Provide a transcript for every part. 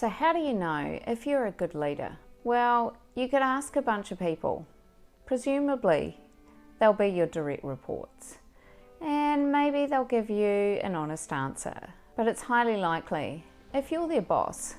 So how do you know if you're a good leader? Well, you could ask a bunch of people. Presumably, they'll be your direct reports. And maybe they'll give you an honest answer. But it's highly likely, if you're their boss,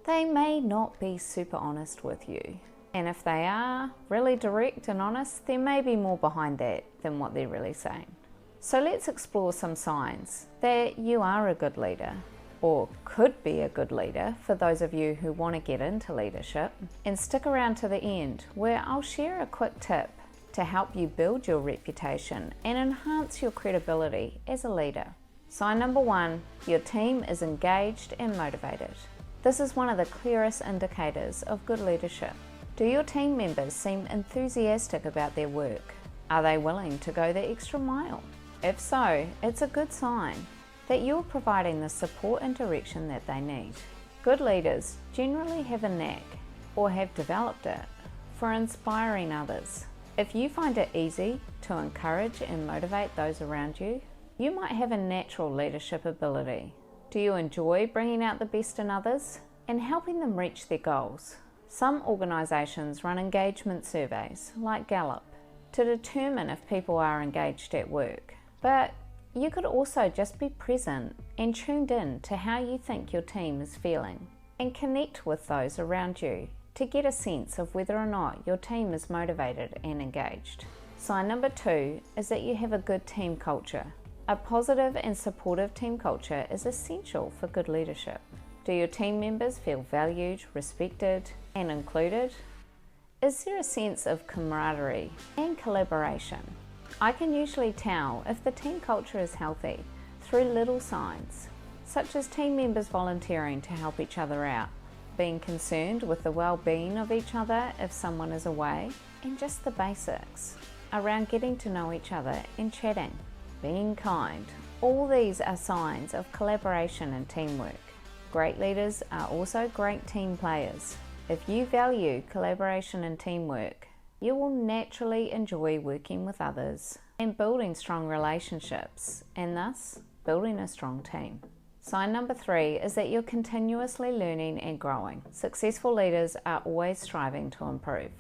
they may not be super honest with you. And if they are really direct and honest, there may be more behind that than what they're really saying. So let's explore some signs that you are a good leader, or could be a good leader for those of you who want to get into leadership. And stick around to the end, where I'll share a quick tip to help you build your reputation and enhance your credibility as a leader. Sign number 1, your team is engaged and motivated. This is one of the clearest indicators of good leadership. Do your team members seem enthusiastic about their work? Are they willing to go the extra mile? If so, it's a good sign that you're providing the support and direction that they need. Good leaders generally have a knack, or have developed it, for inspiring others. If you find it easy to encourage and motivate those around you, you might have a natural leadership ability. Do you enjoy bringing out the best in others and helping them reach their goals? Some organisations run engagement surveys, like Gallup, to determine if people are engaged at work. But you could also just be present and tuned in to how you think your team is feeling, and connect with those around you to get a sense of whether or not your team is motivated and engaged. Sign number 2 is that you have a good team culture. A positive and supportive team culture is essential for good leadership. Do your team members feel valued, respected, and included? Is there a sense of camaraderie and collaboration? I can usually tell if the team culture is healthy through little signs, such as team members volunteering to help each other out, being concerned with the well-being of each other if someone is away, and just the basics around getting to know each other and chatting, being kind. All these are signs of collaboration and teamwork. Great leaders are also great team players. If you value collaboration and teamwork, you will naturally enjoy working with others and building strong relationships, and thus building a strong team. Sign number 3 is that you're continuously learning and growing. Successful leaders are always striving to improve.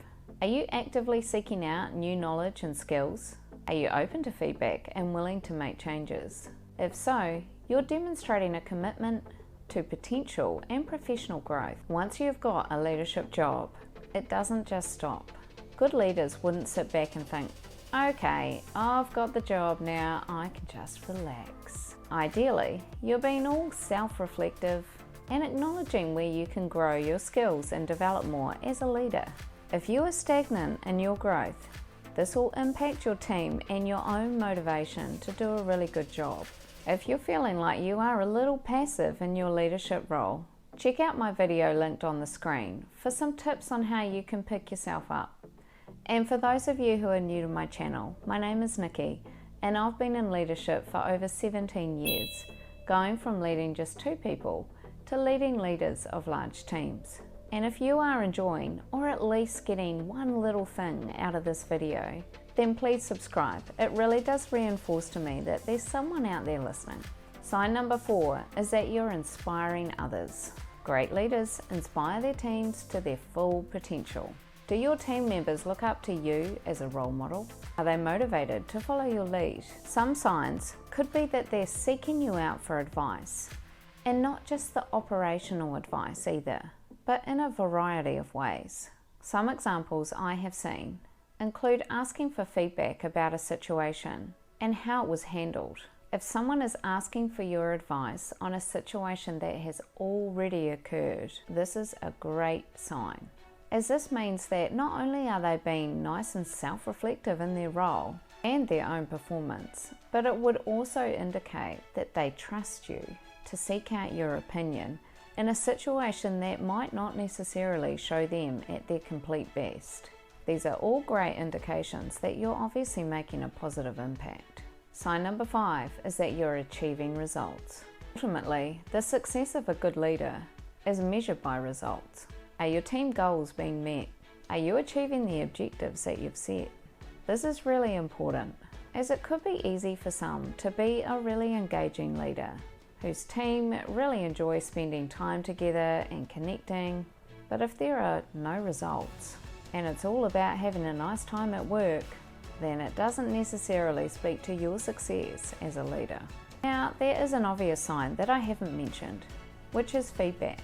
Are you actively seeking out new knowledge and skills? Are you open to feedback and willing to make changes? If so, you're demonstrating a commitment to potential and professional growth. Once you've got a leadership job, it doesn't just stop. Good leaders wouldn't sit back and think, okay, I've got the job now, I can just relax. Ideally, you're being all self-reflective and acknowledging where you can grow your skills and develop more as a leader. If you are stagnant in your growth, this will impact your team and your own motivation to do a really good job. If you're feeling like you are a little passive in your leadership role, check out my video linked on the screen for some tips on how you can pick yourself up. And for those of you who are new to my channel, my name is Nikki, and I've been in leadership for over 17 years, going from leading just 2 people to leading leaders of large teams. And if you are enjoying, or at least getting one little thing out of this video, then please subscribe. It really does reinforce to me that there's someone out there listening. Sign number 4 is that you're inspiring others. Great leaders inspire their teams to their full potential. Do your team members look up to you as a role model? Are they motivated to follow your lead? Some signs could be that they're seeking you out for advice, and not just the operational advice either, but in a variety of ways. Some examples I have seen include asking for feedback about a situation and how it was handled. If someone is asking for your advice on a situation that has already occurred, this is a great sign, as this means that not only are they being nice and self-reflective in their role and their own performance, but it would also indicate that they trust you to seek out your opinion in a situation that might not necessarily show them at their complete best. These are all great indications that you're obviously making a positive impact. Sign number 5 is that you're achieving results. Ultimately, the success of a good leader is measured by results. Are your team goals being met? Are you achieving the objectives that you've set? This is really important, as it could be easy for some to be a really engaging leader, whose team really enjoy spending time together and connecting. But if there are no results and it's all about having a nice time at work, then it doesn't necessarily speak to your success as a leader. Now, there is an obvious sign that I haven't mentioned, which is feedback.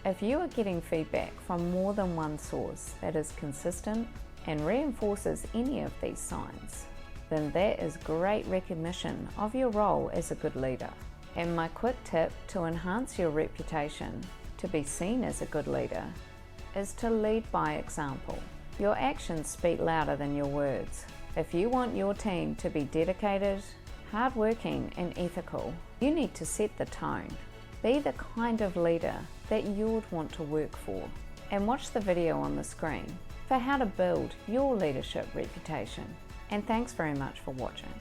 If you are getting feedback from more than one source that is consistent and reinforces any of these signs, then that is great recognition of your role as a good leader. And my quick tip to enhance your reputation to be seen as a good leader is to lead by example. Your actions speak louder than your words. If you want your team to be dedicated, hardworking and ethical, you need to set the tone. Be the kind of leader that you'd want to work for. And watch the video on the screen for how to build your leadership reputation. And thanks very much for watching.